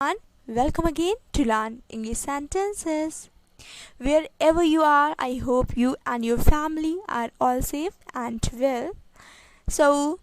And welcome again to Learn English Sentences. Wherever you are, I hope you and your family are all safe and well. So,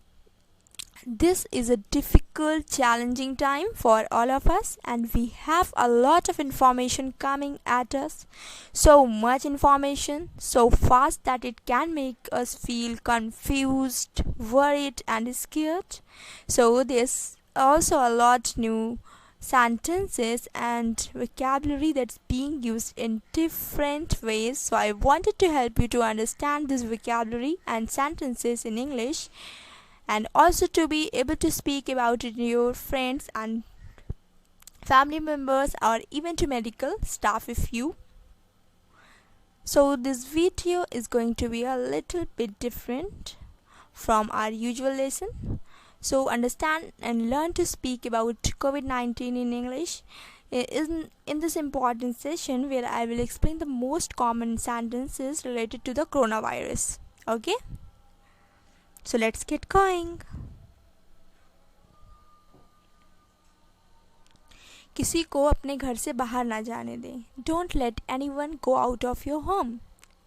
this is a difficult, challenging time for all of us, and we have a lot of information coming at us. So much information, so fast that it can make us feel confused, worried, and scared. So, there's also a lot new sentences and vocabulary that's being used in different ways. So I wanted to help you to understand this vocabulary and sentences in English, and also to be able to speak about it to your friends and family members, or even to medical staff if you. So this video is going to be a little bit different from our usual lesson. So understand and learn to speak about COVID-19 in English in this important session, where I will explain the most common sentences related to the coronavirus. Okay? So let's get going. किसी को अपने घर से बाहर ना जाने दें. Don't let anyone go out of your home.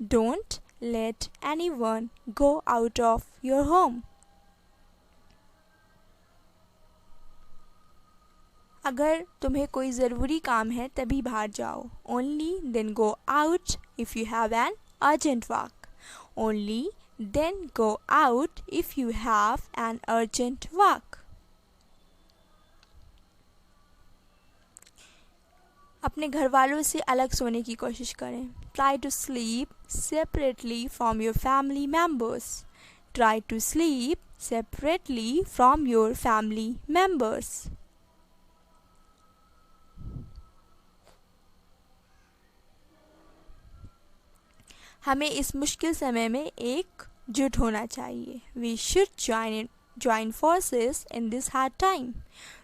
Don't let anyone go out of your home. अगर तुम्हें कोई ज़रूरी काम है तभी बाहर जाओ. Only then go out if you have an urgent work. Only then go out if you have an urgent work. अपने घर वालों से अलग सोने की कोशिश करें. Try to sleep separately from your family members. Try to sleep separately from your family members. हमें इस मुश्किल समय में एकजुट होना चाहिए. We should join forces in this hard time.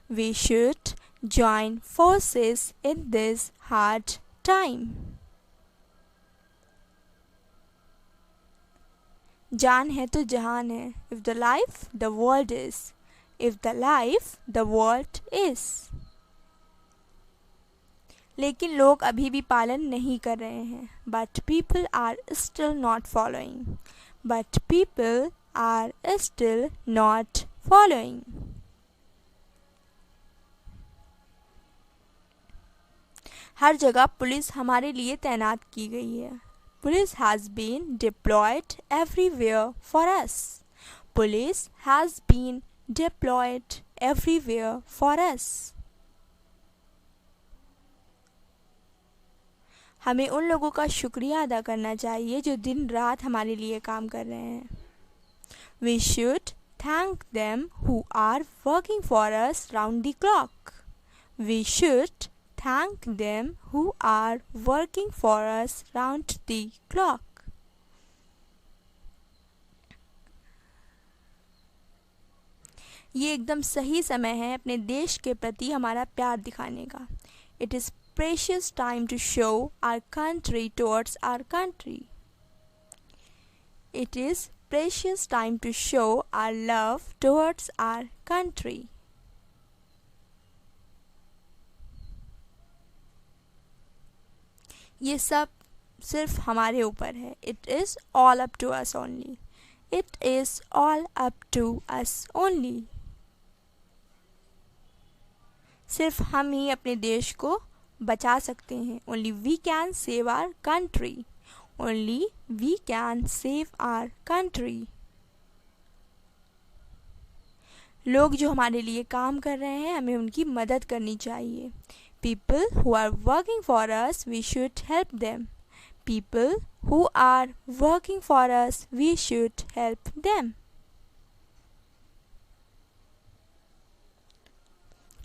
We should join forces in this hard time. जान है तो जहान है. If the life, the world is. If the life, the world is. लेकिन लोग अभी भी पालन नहीं कर रहे हैं. But people are still not following. But people are still not following. हर जगह पुलिस हमारे लिए तैनात की गई है. Police has been deployed everywhere for us. Police has been deployed everywhere for us. हमें उन लोगों का शुक्रिया अदा करना चाहिए जो दिन रात हमारे लिए काम कर रहे हैं. We should thank them who are working for us round the clock. We should thank them who are working for us round the clock. ये एकदम सही समय है अपने देश के प्रति हमारा प्यार दिखाने का. It is precious time to show our country towards our country. It is precious time to show our love towards our country. ये सब सिर्फ हमारे ऊपर है. It is all up to us only. It is all up to us only. सिर्फ हम ही अपने देश को बचा सकते हैं. Only we can save our country. Only we can save our country. लोग जो हमारे लिए काम कर रहे हैं, हमें उनकी मदद करनी चाहिए. People who are working for us, we should help them. People who are working for us, we should help them.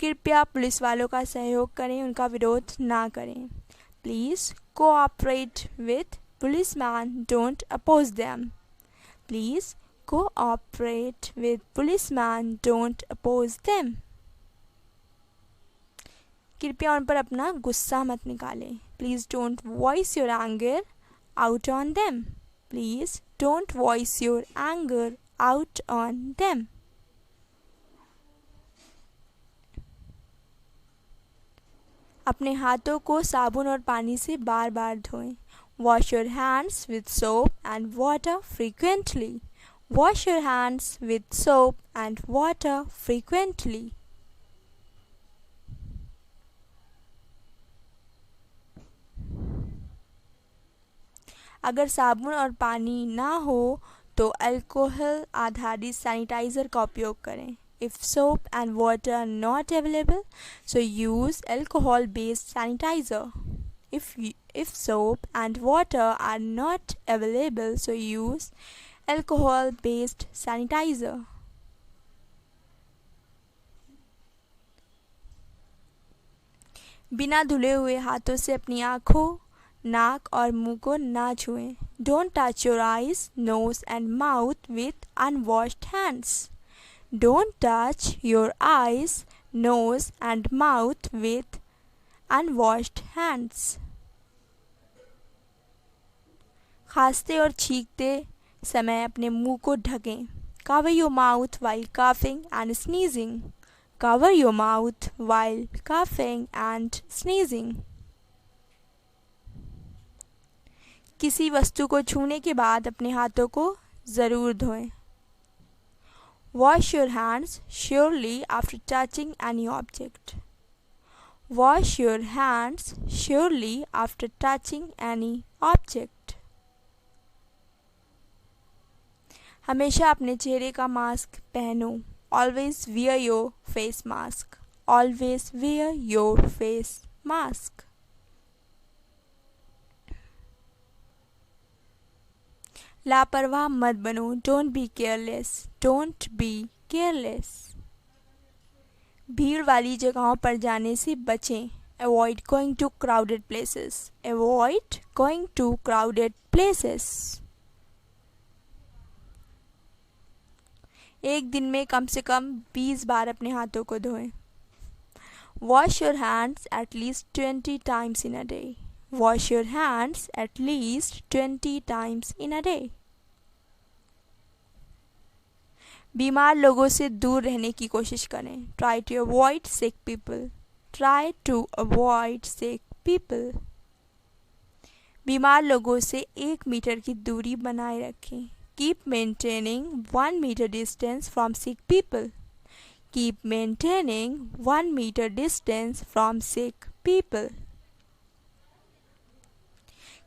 कृपया पुलिस वालों का सहयोग करें, उनका विरोध ना करें. Please cooperate with policemen, don't oppose them. Please cooperate with policemen, don't oppose them. कृपया उन पर अपना गुस्सा मत निकालें. Please don't voice your anger out on them. Please don't voice your anger out on them. अपने हाथों को साबुन और पानी से बार बार धोएं। Wash your hands with soap and water frequently. Wash your hands with soap and water frequently. अगर साबुन और पानी ना हो तो अल्कोहल आधारित सैनिटाइज़र का उपयोग करें। If soap and water are not available, so use alcohol-based sanitizer. If soap and water are not available, so use alcohol-based sanitizer. बिना धुले हुए हाथों से अपनी आँखों, नाक और मुंह को ना छुएं। Don't touch your eyes, nose and mouth with unwashed hands. Don't touch your eyes, nose and mouth with unwashed hands. खांसते और छींकते समय अपने मुंह को ढकें। Cover your mouth while coughing and sneezing. Cover your mouth while coughing and sneezing. किसी वस्तु को छूने के बाद अपने हाथों को ज़रूर धोएं। Wash your hands surely after touching any object. Wash your hands surely after touching any object. हमेशा अपने चेहरे का मास्क पहनो। Always wear your face mask. Always wear your face mask. लापरवाह मत बनो। Don't be careless. Don't be careless. भीड़ वाली जगहों पर जाने से बचें। Avoid going to crowded places. Avoid going to crowded places. एक दिन में कम से कम 20 बार अपने हाथों को धोएं। Wash your hands at least 20 times in a day. Wash your hands at least 20 times in a day. बीमार लोगों से दूर रहने की कोशिश करें। Try to avoid sick people. Try to avoid sick people. बीमार लोगों से 1 मीटर की दूरी बनाए रखें। Keep maintaining 1 meter distance from sick people. Keep maintaining 1 meter distance from sick people.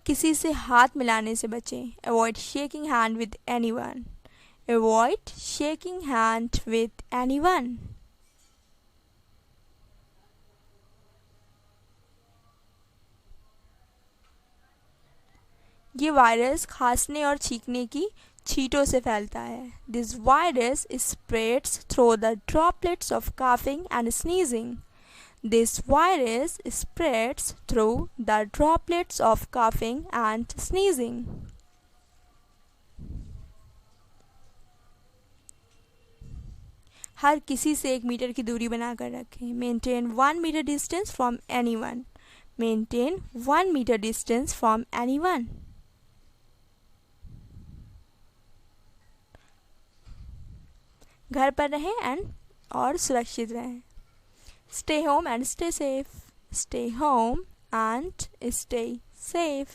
किसी से हाथ मिलाने से बचें। Avoid shaking hand with anyone. Avoid shaking hand with anyone. ये वायरस खांसने और छींकने की छींटों से फैलता है। This virus spreads through the droplets of coughing and sneezing. This virus spreads through the droplets of coughing and sneezing. हर किसी से 1 metre की दूरी बनाकर रखें। Maintain 1 meter distance from anyone. Maintain 1 meter distance from anyone. घर पर रहें और सुरक्षित रहें। Stay home and stay safe. Stay home and stay safe.